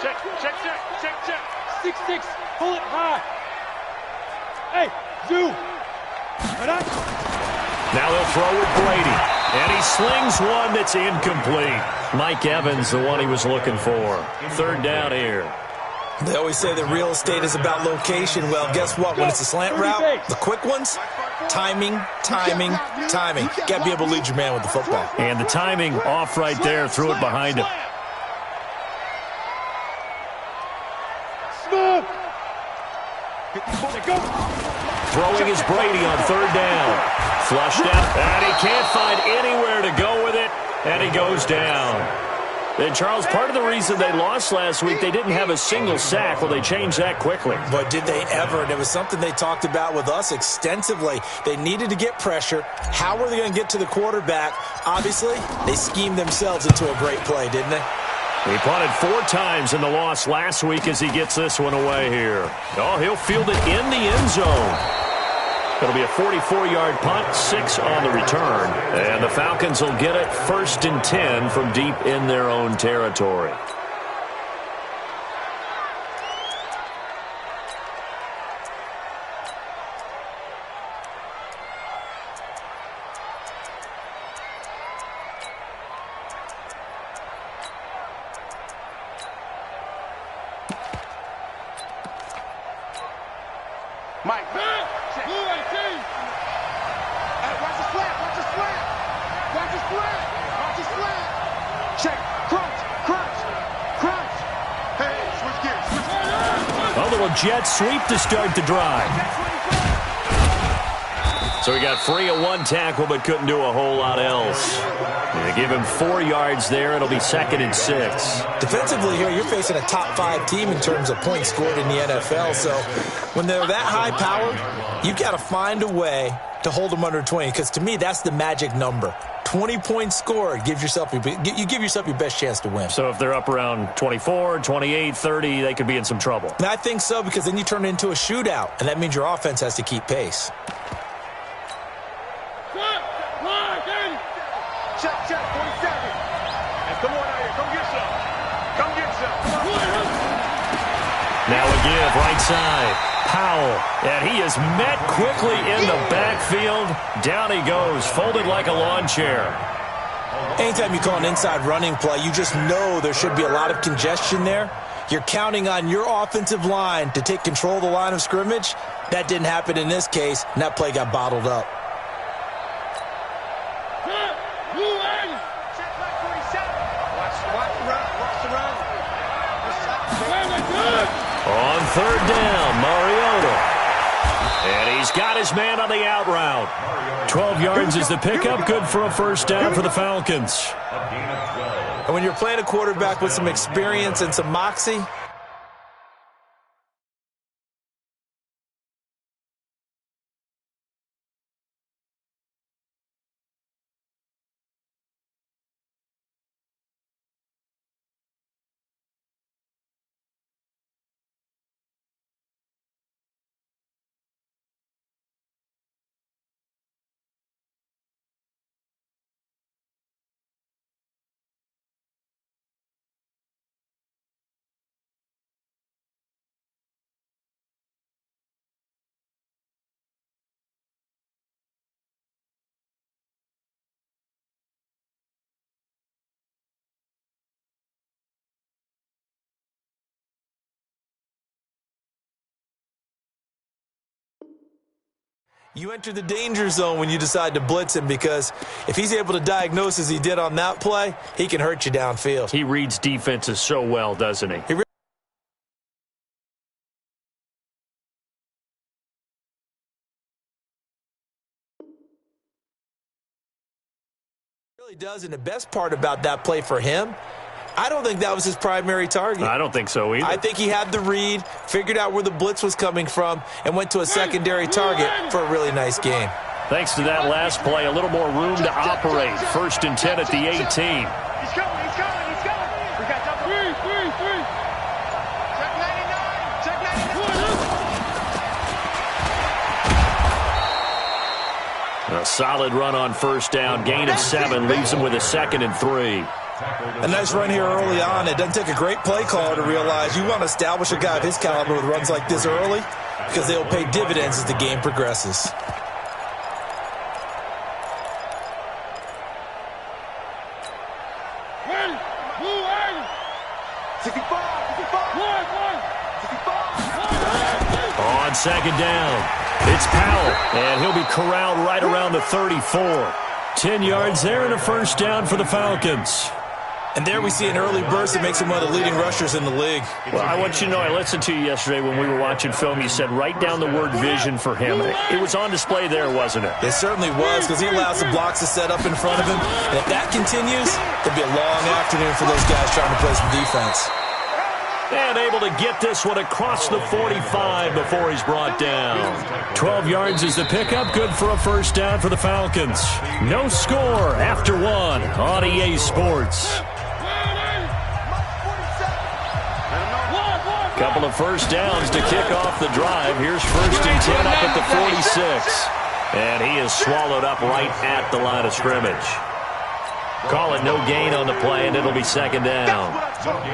Check. 6-6. Pull it high. Hey, Zoo. Now they'll throw with Brady. And he slings one that's incomplete. Mike Evans, the one he was looking for. Third down here. They always say that real estate is about location. Well, guess what? When it's a slant route, the quick ones, timing. Got to be able to lead your man with the football. And the timing off right there. Threw it behind him. Throwing is Brady on third down. Flushed out, and he can't find anywhere to go with it, and he goes down. And, Charles, part of the reason they lost last week, they didn't have a single sack. Well, they changed that quickly. But did they ever? And it was something they talked about with us extensively. They needed to get pressure. How were they going to get to the quarterback? Obviously, they schemed themselves into a great play, didn't they? He punted 4 times in the loss last week as he gets this one away here. Oh, he'll field it in the end zone. It'll be a 44-yard punt, 6 on the return. And the Falcons will get it 1st and 10 from deep in their own territory. Mike. Check. Crunch. Hey, switch gears. A little jet sweep to start the drive. So he got free of 1 tackle but couldn't do a whole lot else. They give him 4 yards there. It'll be 2nd and 6. Defensively here, you're facing a top-5 team in terms of points scored in the NFL. So when they're that high-powered, you've got to find a way to hold them under 20. Because to me, that's the magic number. 20 points scored, you give yourself your best chance to win. So if they're up around 24, 28, 30, they could be in some trouble. And I think so, because then you turn it into a shootout, and that means your offense has to keep pace. Check, 47. And come on out here, come get some. Now a give, right side. Powell, and he is met quickly in the backfield. Down he goes, folded like a lawn chair. Anytime you call an inside running play, you just know there should be a lot of congestion there. You're counting on your offensive line to take control of the line of scrimmage. That didn't happen in this case, and that play got bottled up. On third down, Mariota. And he's got his man on the out route. 12 yards is the pickup. Good for a first down for the Falcons. And when you're playing a quarterback with some experience and some moxie, you enter the danger zone when you decide to blitz him, because if he's able to diagnose as he did on that play, he can hurt you downfield. He reads defenses so well, doesn't he? He really does, and the best part about that play for him, I don't think that was his primary target. I don't think so either. I think he had the read, figured out where the blitz was coming from, and went to a secondary target for a really nice gain. Thanks to that last play, a little more room to operate. 1st and 10 at the 18. He's coming. We got double. Three. Check 99. A solid run on first down. Gain of 7 leaves him with a 2nd and 3. A nice run here early on. It doesn't take a great play caller to realize you want to establish a guy of his caliber with runs like this early because they'll pay dividends as the game progresses. On second down, it's Powell, and he'll be corralled right around the 34. 10 yards there and a first down for the Falcons. And there we see an early burst that makes him one of the leading rushers in the league. Well, I want you to know, I listened to you yesterday when we were watching film. You said write down the word vision for him. It was on display there, wasn't it? It certainly was, because he allows the blocks to set up in front of him. And if that continues, it'll be a long afternoon for those guys trying to play some defense. And able to get this one across the 45 before he's brought down. 12 yards is the pickup. Good for a first down for the Falcons. No score after one on EA Sports. Couple of first downs to kick off the drive. Here's first and 10 up at the 46. And he is swallowed up right at the line of scrimmage. Call it no gain on the play, and it'll be second down. Second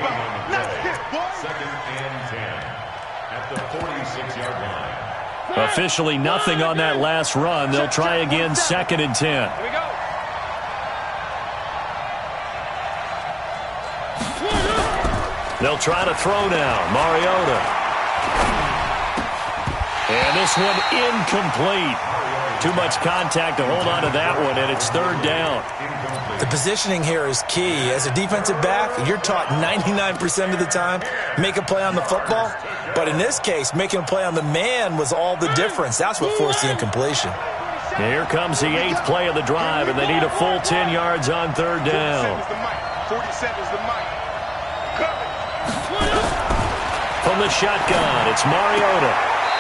and 10 at the 46-yard line. Officially nothing on that last run. They'll try again, second and 10. Here we go. They'll try to throw now. Mariota. And this one incomplete. Too much contact to hold on to that one, and it's third down. The positioning here is key. As a defensive back, you're taught 99% of the time, make a play on the football. But in this case, making a play on the man was all the difference. That's what forced the incompletion. Here comes the 8th play of the drive, and they need a full 10 yards on third down. 47's the mic. From the shotgun, it's Mariota.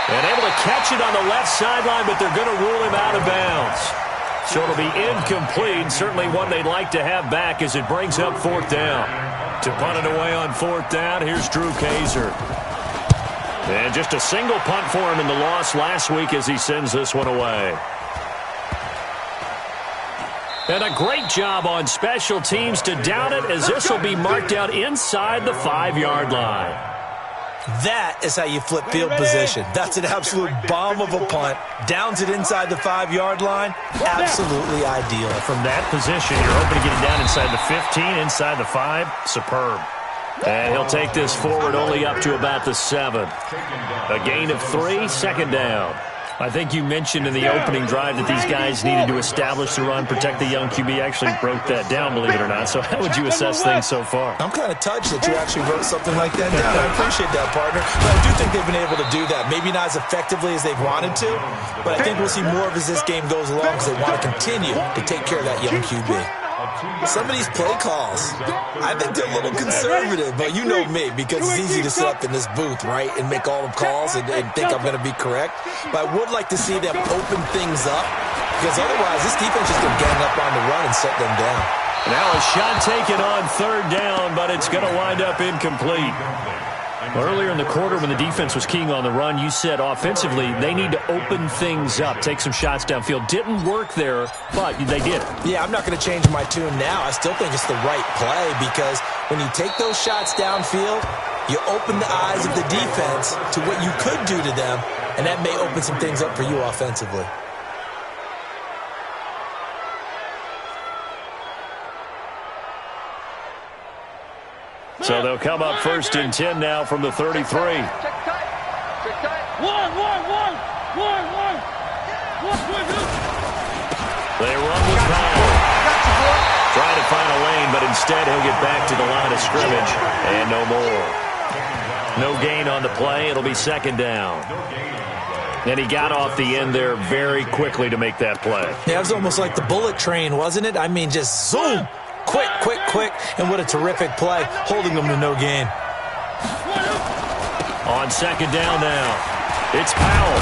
And able to catch it on the left sideline, but they're going to rule him out of bounds. So it'll be incomplete. Certainly one they'd like to have back as it brings up fourth down. To punt it away on fourth down, here's Drew Kaiser. And just a single punt for him in the loss last week as he sends this one away. And a great job on special teams to down it, as this will be marked out inside the 5-yard line. That is how you flip field position. That's an absolute bomb of a punt. Downs it inside the 5-yard line. Absolutely ideal. From that position, you're hoping to get it down inside the 15, inside the 5. Superb. And he'll take this forward only up to about the 7. A gain of 3, second down. I think you mentioned in the opening drive that these guys needed to establish the run, protect the young QB. Actually broke that down, believe it or not. So how would you assess things so far? I'm kind of touched that you actually wrote something like that down. I appreciate that, partner. But I do think they've been able to do that. Maybe not as effectively as they've wanted to, but I think we'll see more of as this game goes along because they want to continue to take care of that young QB. Some of these play calls, I think they're a little conservative, but you know me, because it's easy to sit up in this booth, right, and make all the calls and think I'm going to be correct. But I would like to see them open things up, because otherwise this defense is going to gang up on the run and shut them down. Now a shot taken on third down, but it's going to wind up incomplete. Earlier in the quarter when the defense was keying on the run, you said offensively they need to open things up, take some shots downfield. Didn't work there, but they did it. Yeah, I'm not going to change my tune now. I still think it's the right play because when you take those shots downfield, you open the eyes of the defense to what you could do to them, and that may open some things up for you offensively. So they'll come up first and 10 now from the 33. One. They run with Powell. Trying to find a lane, but instead he'll get back to the line of scrimmage. And no more. No gain on the play. It'll be second down. And he got off the end there very quickly to make that play. Yeah, it was almost like the bullet train, wasn't it? I mean, just zoom. Quick, quick, quick, and what a terrific play, holding them to no gain. On second down now, it's Powell.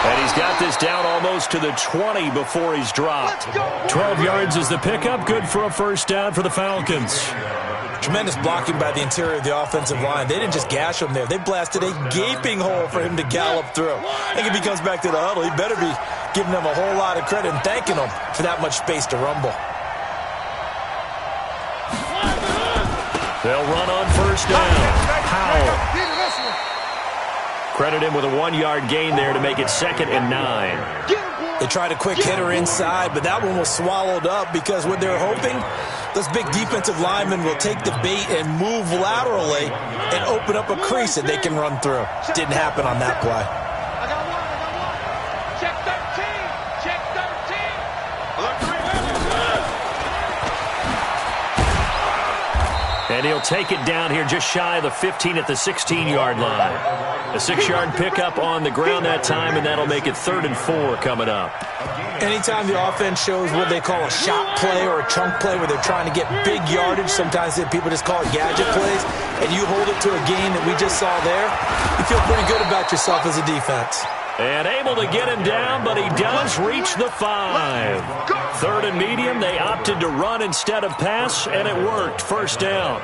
And he's got this down almost to the 20 before he's dropped. 12 yards is the pickup, good for a first down for the Falcons. Tremendous blocking by the interior of the offensive line. They didn't just gash him there. They blasted a gaping hole for him to gallop through. I think if he comes back to the huddle, he better be giving them a whole lot of credit and thanking them for that much space to rumble. They'll run on first down. Powell. Credit him with a 1-yard gain there to make it 2nd and 9. They tried a quick hitter inside, but that one was swallowed up because what they're hoping, those big defensive linemen will take the bait and move laterally and open up a crease that they can run through. Didn't happen on that play. I got one. Check 13. Check 13. And he'll take it down here just shy of the 15 at the 16-yard line. A 6-yard pickup on the ground that time, and that'll make it 3rd and 4 coming up. Anytime the offense shows what they call a shot play or a chunk play where they're trying to get big yardage, sometimes people just call it gadget plays, and you hold it to a gain that we just saw there, you feel pretty good about yourself as a defense. And able to get him down, but he does reach the 5. 3rd and medium, they opted to run instead of pass, and it worked. First down.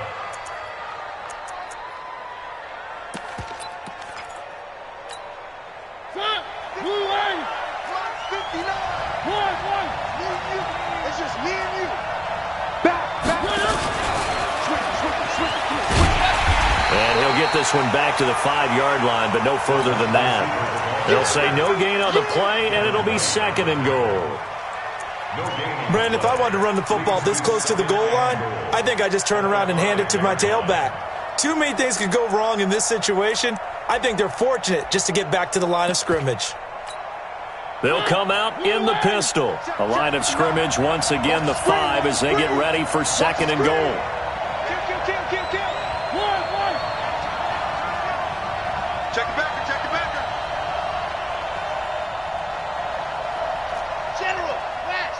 This one back to the 5-yard line, but no further than that. They'll say no gain on the play, and it'll be 2nd and goal. Brandon, if I wanted to run the football this close to the goal line, I think I just turn around and hand it to my tailback. Too many things could go wrong in this situation. I think they're fortunate just to get back to the line of scrimmage. They'll come out in the pistol. A line of scrimmage once again, the 5, as they get ready for 2nd and goal. Check it back. Check it back. General, west.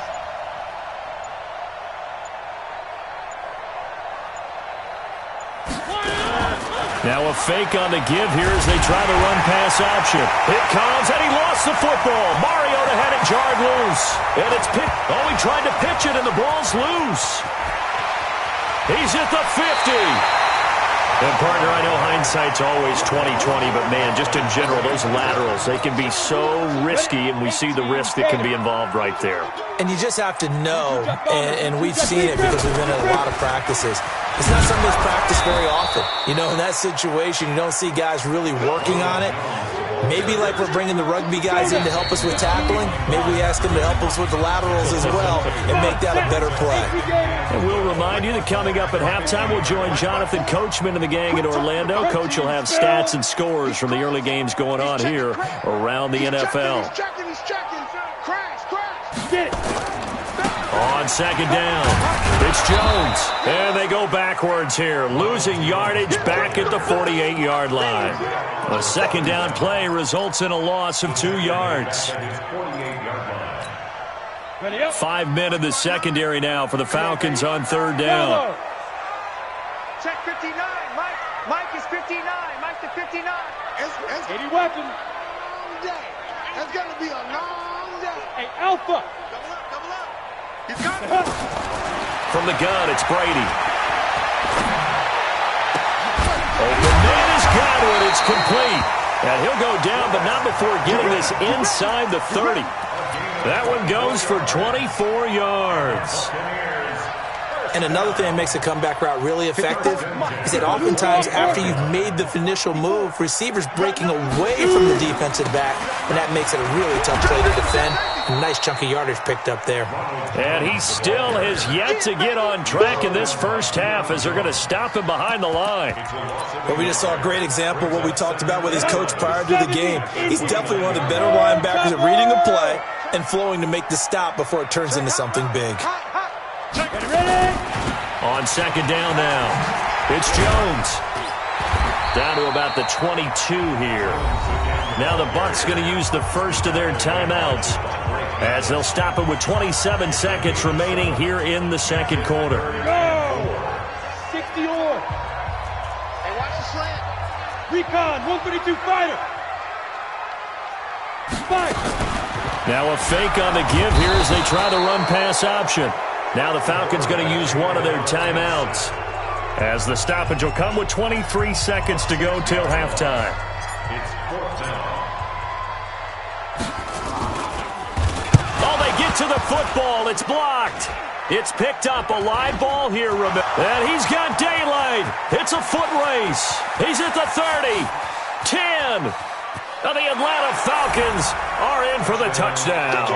Now a fake on the give here as they try the run-pass option. It comes, and he lost the football. Mariota had it jarred loose. And it's picked. Oh, he tried to pitch it, and the ball's loose. He's at the 50. And, partner, I know hindsight's always 20/20, but, man, just in general, those laterals, they can be so risky, and we see the risk that can be involved right there. And you just have to know, and we've seen it because we've been at a lot of practices. It's not something that's practiced very often. You know, in that situation, you don't see guys really working on it. Maybe like we're bringing the rugby guys in to help us with tackling, maybe we ask them to help us with the laterals as well and make that a better play. And we'll remind you that coming up at halftime, we'll join Jonathan Coachman and the gang in Orlando. Coach will have stats and scores from the early games going on here around the NFL. He's checking. Crash. Get it. On 2nd down, it's Jones. And they go backwards here, losing yardage back at the 48-yard line. A 2nd down play results in a loss of 2 yards. 5 men in the secondary now for the Falcons on 3rd down. Check 59. Mike is 59. Mike to 59. It's 80 weapons. long day. It's going to be a long day. Hey, Alpha. Double up. He's got it. From the gun, it's Brady. Open man has got it. It's complete. And he'll go down, but not before getting this inside the 30. That one goes for 24 yards. And another thing that makes a comeback route really effective is that oftentimes after you've made the initial move, receivers breaking away from the defensive back, and that makes it a really tough play to defend. A nice chunk of yardage picked up there. And he still has yet to get on track in this first half as they're going to stop him behind the line. But we just saw a great example of what we talked about with his coach prior to the game. He's definitely one of the better linebackers at reading a play and flowing to make the stop before it turns into something big. On 2nd down now, it's Jones. Down to about the 22 here. Now the Bucs going to use the first of their timeouts as they'll stop it with 27 seconds remaining here in the 2nd quarter. Go! 60 on. Hey, watch the slant. Recon, 132 fighter. 5. Now a fake on the give here as they try the run-pass option. Now the Falcons going to use one of their timeouts as the stoppage will come with 23 seconds to go till halftime. It's 4th down. Oh, they get to the football. It's blocked. It's picked up. A live ball here, and he's got daylight. It's a foot race. He's at the 30, 10. And the Atlanta Falcons are in for the touchdown.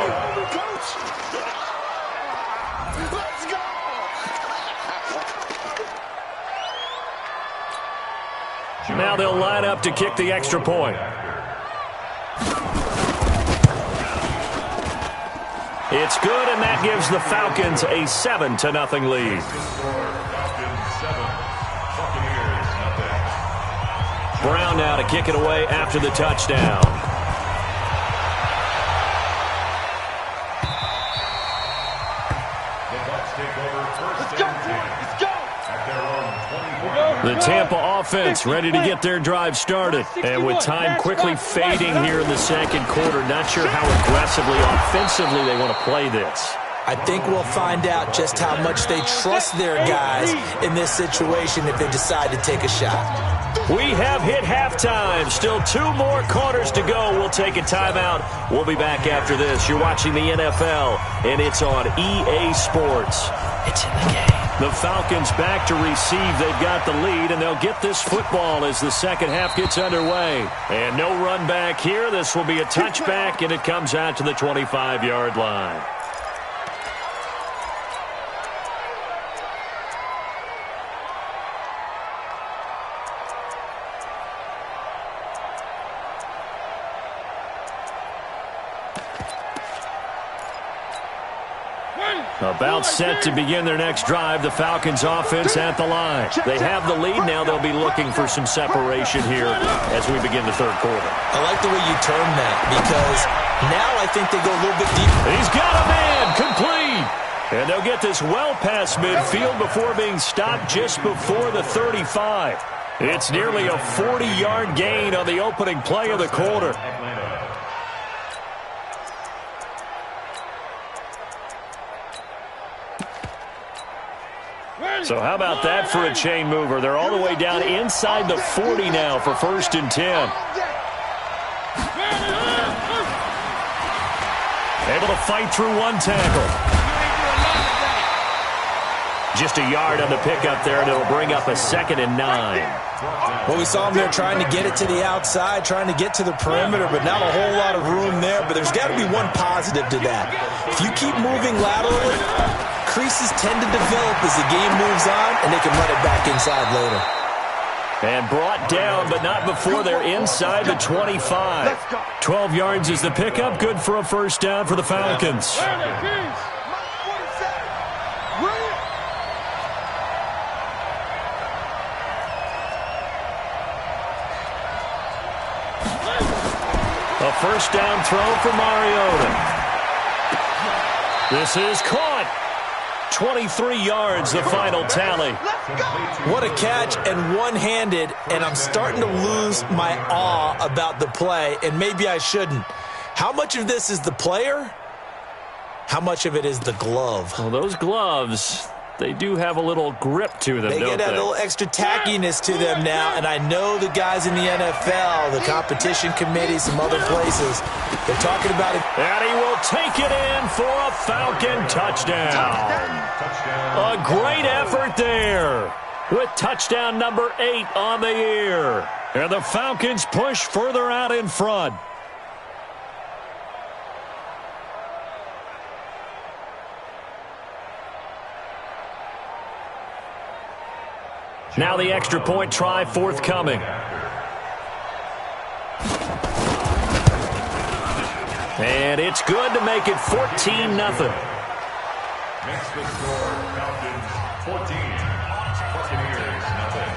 Let's go! Now they'll line up to kick the extra point. It's good, and that gives the Falcons a 7-0 lead. Brown now to kick it away after the touchdown. The Tampa offense ready to get their drive started. And with time quickly fading here in the second quarter, not sure how aggressively, offensively they want to play this. I think we'll find out just how much they trust their guys in this situation if they decide to take a shot. We have hit halftime. Still 2 more quarters to go. We'll take a timeout. We'll be back after this. You're watching the NFL, and it's on EA Sports. It's in the game. The Falcons back to receive. They've got the lead, and they'll get this football as the second half gets underway. And no run back here. This will be a touchback, and it comes out to the 25-yard line. About set to begin their next drive, the Falcons offense at the line. They have the lead now. They'll be looking for some separation here as we begin the third quarter. I like the way you term that because now I think they go a little bit deeper. He's got a man, complete. And they'll get this well past midfield before being stopped just before the 35. It's nearly a 40-yard gain on the opening play of the quarter. So how about that for a chain mover? They're all the way down inside the 40 now for 1st and 10. Able to fight through one tackle. Just a yard on the pickup there, and it'll bring up a 2nd and 9. Well, we saw them there trying to get it to the outside, trying to get to the perimeter, but not a whole lot of room there. But there's got to be one positive to that. If you keep moving laterally, creases tend to develop as the game moves on, and they can run it back inside later. And brought down, but not before they're inside the 25. 12 yards is the pickup. Good for a 1st down for the Falcons. A 1st down throw for Mariota. This is caught. 23 yards, the final tally. What a catch, and one-handed, and I'm starting to lose my awe about the play, and maybe I shouldn't. How much of this is the player? How much of it is the glove? Well, those gloves, they do have a little grip to them, They don't get that they? little extra tackiness to them now, and I know the guys in the NFL, the competition committee, some other places, they're talking about it. And he will take it in for a Falcon touchdown. A great effort there with touchdown number 8 on the year. And the Falcons push further out in front. Now the extra point try forthcoming. And it's good to make it 14-0. Makes the score Falcons 14, Buccaneers nothing.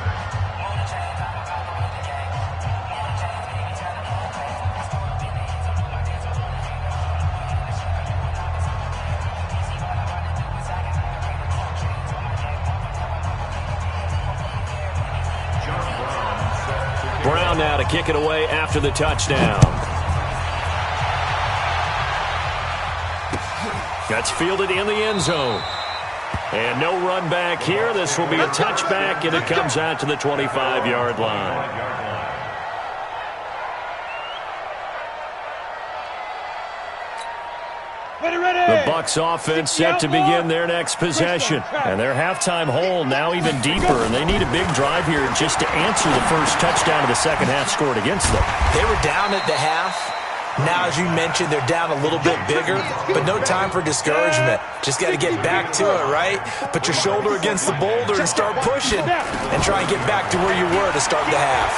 Brown now to kick it away after the touchdown. That's fielded in the end zone. And no run back here. This will be a touchback, and it comes out to the 25-yard line. The Bucs offense set to begin their next possession. And their halftime hole now even deeper, and they need a big drive here just to answer the first touchdown of the second half scored against them. They were down at the half. Now, as you mentioned, they're down a little bit bigger, but no time for discouragement. Just got to get back to it, right? Put your shoulder against the boulder and start pushing and try and get back to where you were to start the half.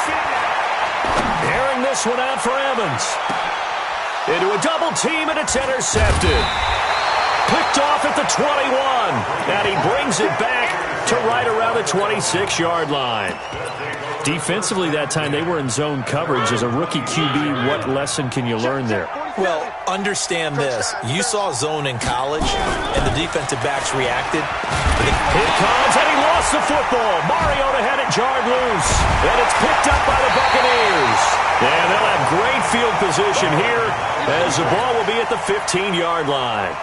Airing this one out for Evans. Into a double team, and it's intercepted. Picked off at the 21, and he brings it back to right around the 26-yard line. Defensively that time, they were in zone coverage. As a rookie QB, what lesson can you learn there? Well, understand this. You saw zone in college, and the defensive backs reacted. Here it comes, and he lost the football. Mariota had it jarred loose, and it's picked up by the Buccaneers. And they'll have great field position here as the ball will be at the 15-yard line.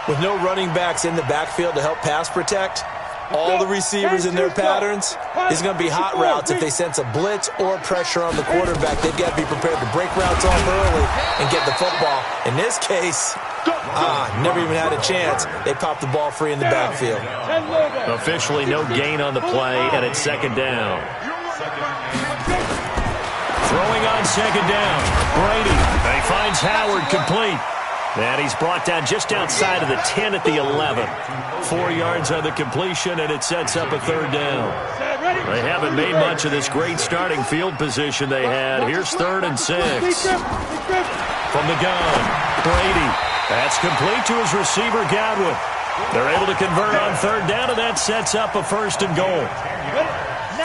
With no running backs in the backfield to help pass protect, all the receivers in their patterns, it's going to be hot routes if they sense a blitz or pressure on the quarterback. They've got to be prepared to break routes off early and get the football. In this case, never even had a chance. They popped the ball free in the backfield. Officially no gain on the play, and it's second down. Throwing on second down. Brady. He finds Howard complete. And he's brought down just outside of the 10 at the 11. 4 yards on the completion, and it sets up a third down. They haven't made much of this great starting field position they had. Here's 3rd and 6. From the gun, Brady. That's complete to his receiver, Godwin. They're able to convert on 3rd down, and that sets up a 1st and goal.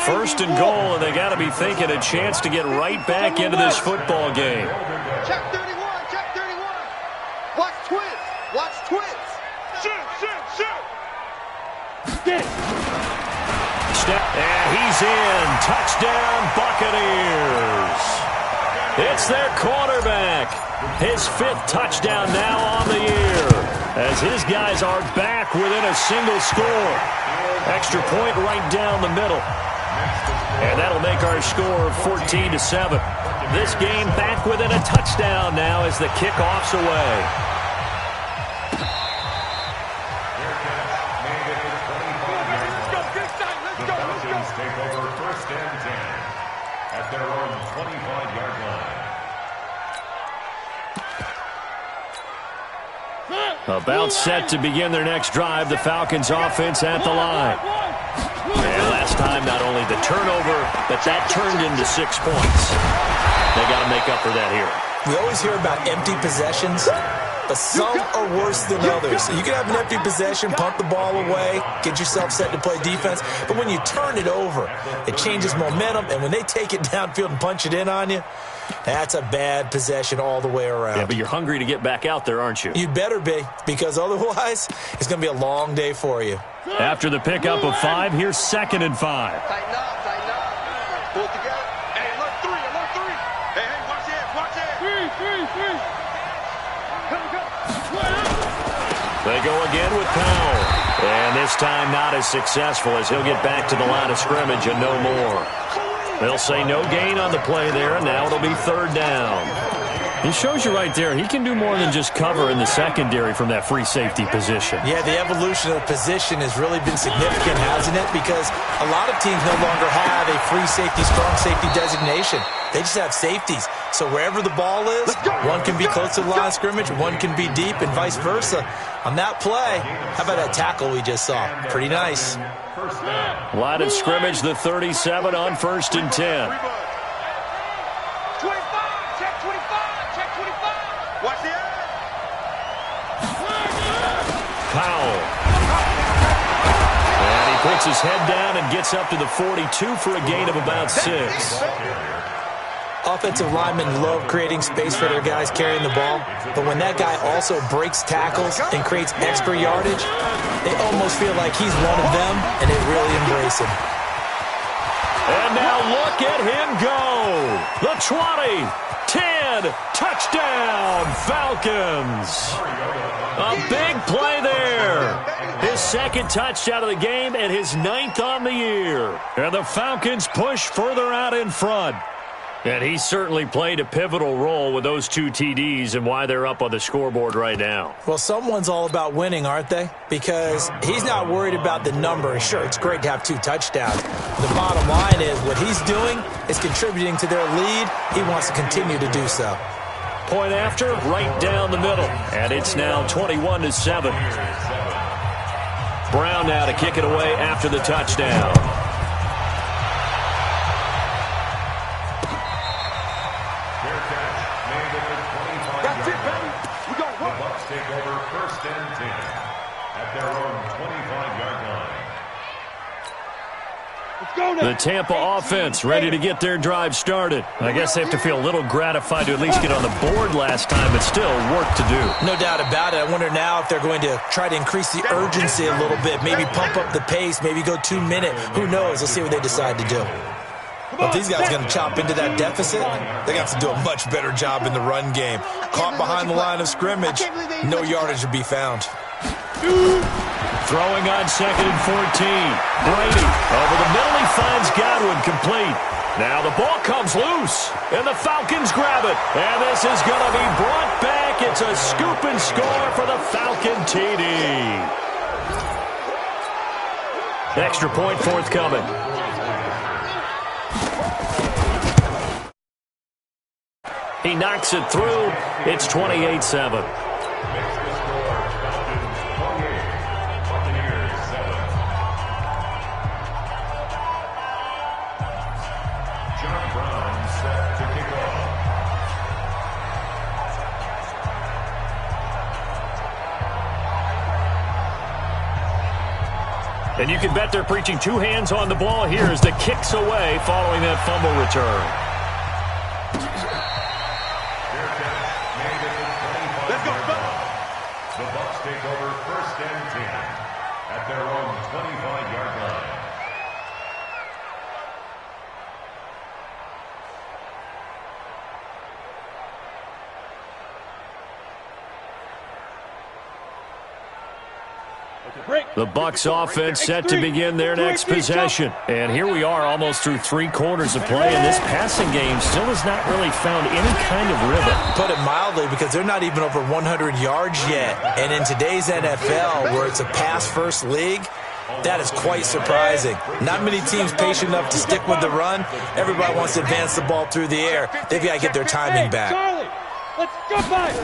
1st and goal, and they got to be thinking a chance to get right back into this football game. Check 31, check 31. Watch twins, watch twins. Shoot, shoot, shoot. And he's in. Touchdown, Buccaneers. It's their quarterback. His 5th touchdown now on the year, as his guys are back within a single score. Extra point right down the middle. And that'll make our score 14-7. This game back within a touchdown now as the kickoff's away. Take over 1st and 10 at their own 25-yard line. About set to begin their next drive, the Falcons offense at the line. And last time, not only the turnover, but that turned into 6 points. They got to make up for that here. We always hear about empty possessions, but some are worse than others. You can have an empty possession, punt the ball away, get yourself set to play defense, but when you turn it over, it changes momentum, and when they take it downfield and punch it in on you, that's a bad possession all the way around. Yeah, but you're hungry to get back out there, aren't you? You'd better be, because otherwise, it's going to be a long day for you. After the pickup of 5, here's 2nd and 5. Tighten up, tighten up. Pull it together. Hey, alert 3, alert 3. Hey, watch it, watch it. 3. They go again with Powell. And this time not as successful as he'll get back to the line of scrimmage and no more. They'll say no gain on the play there, and now it'll be 3rd down. He shows you right there, he can do more than just cover in the secondary from that free safety position. Yeah, the evolution of the position has really been significant, hasn't it? Because a lot of teams no longer have a free safety, strong safety designation. They just have safeties. So wherever the ball is, one can be close to the line of scrimmage, one can be deep, and vice versa. On that play, how about that tackle we just saw? Pretty nice. Line of scrimmage, the 37 on 1st and 10. 25, check 25, check 25. Watch the edge. Powell. And he puts his head down and gets up to the 42 for a gain of about 6. Offensive linemen love creating space for their guys carrying the ball, but when that guy also breaks tackles and creates extra yardage, they almost feel like he's one of them, and they really embrace him. And now look at him go. The 20, 10, touchdown, Falcons. A big play there. His 2nd touchdown of the game and his 9th on the year. And the Falcons push further out in front. And he certainly played a pivotal role with those 2 TDs and why they're up on the scoreboard right now. Well, someone's all about winning, aren't they? Because he's not worried about the number. Sure, it's great to have 2 touchdowns. The bottom line is what he's doing is contributing to their lead. He wants to continue to do so. Point after, right down the middle. And it's now 21-7. Brown now to kick it away after the touchdown. That's it, baby. We got The Bucs take over 1st and 10 at their own 25-yard line. Let's go now. The Tampa offense ready to get their drive started. I guess they have to feel a little gratified to at least get on the board last time, but still work to do. No doubt about it. I wonder now if they're going to try to increase the urgency a little bit, maybe pump up the pace, maybe go 2-minute. Who knows? Let's see what they decide to do. Well, if these guys are going to chop into that deficit, they got to do a much better job in the run game. Caught behind the line of scrimmage, no yardage to be found. Throwing on 2nd and 14. Brady over the middle. He finds Godwin complete. Now the ball comes loose, and the Falcons grab it. And this is going to be brought back. It's a scoop and score for the Falcon TD. Extra point forthcoming. He knocks it through. It's 28-7. And you can bet they're preaching 2 hands on the ball here as the kick's away following that fumble return. Let's go, The Bucs take over 1st and 10 at their own 25-yard line. The Bucs offense set to begin their next possession. And here we are almost through 3 quarters of play, and this passing game still has not really found any kind of rhythm. Put it mildly, because they're not even over 100 yards yet. And in today's NFL, where it's a pass-first league, that is quite surprising. Not many teams patient enough to stick with the run. Everybody wants to advance the ball through the air. They've got to get their timing back. Charlie, let's go back.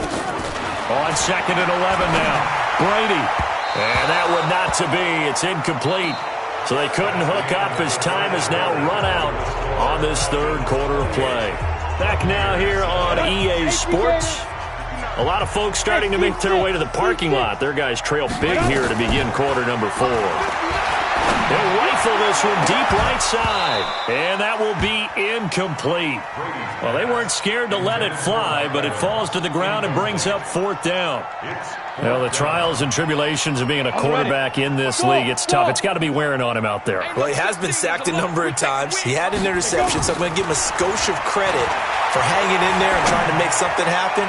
On 2nd and 11 now. Brady. And that would not to be. It's incomplete. So they couldn't hook up as time has now run out on this 3rd quarter of play. Back now here on EA Sports. A lot of folks starting to make their way to the parking lot. Their guys trail big here to begin quarter number 4. They'll rifle this one deep right side. And that will be incomplete. Well, they weren't scared to let it fly, but it falls to the ground and brings up 4th down. Well, the trials and tribulations of being a quarterback in this league, it's tough. It's got to be wearing on him out there. Well, he has been sacked a number of times. He had an interception, so I'm going to give him a skosh of credit for hanging in there and trying to make something happen,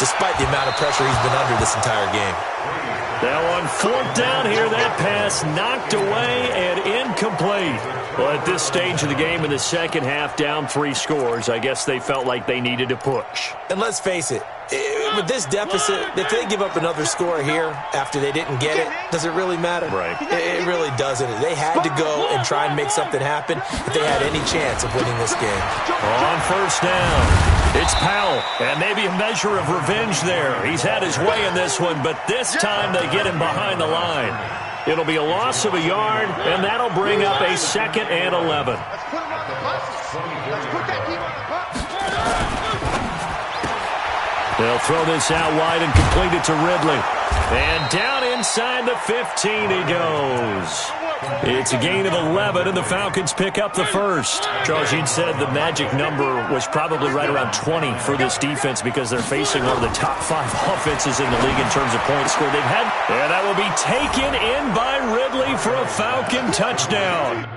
despite the amount of pressure he's been under this entire game. Now on 4th down here, that pass knocked away and incomplete. Well, at this stage of the game in the second half, down 3 scores, I guess they felt like they needed to push. And let's face it, with this deficit, if they give up another score here after they didn't get it, does it really matter? Right. It really doesn't. They had to go and try and make something happen if they had any chance of winning this game. On 1st down, it's Powell, and maybe a measure of revenge there. He's had his way in this one, but this time they get him behind the line. It'll be a loss of a yard, and that'll bring up a 2nd and 11. Let's put him on the bus. Let's put that team on the bus. They'll throw this out wide and complete it to Ridley. And down inside the 15 he goes. It's a gain of 11, and the Falcons pick up the first. Charles, you'd said the magic number was probably right around 20 for this defense because they're facing one of the top 5 offenses in the league in terms of points scored they've had. And that will be taken in by Ridley for a Falcon touchdown.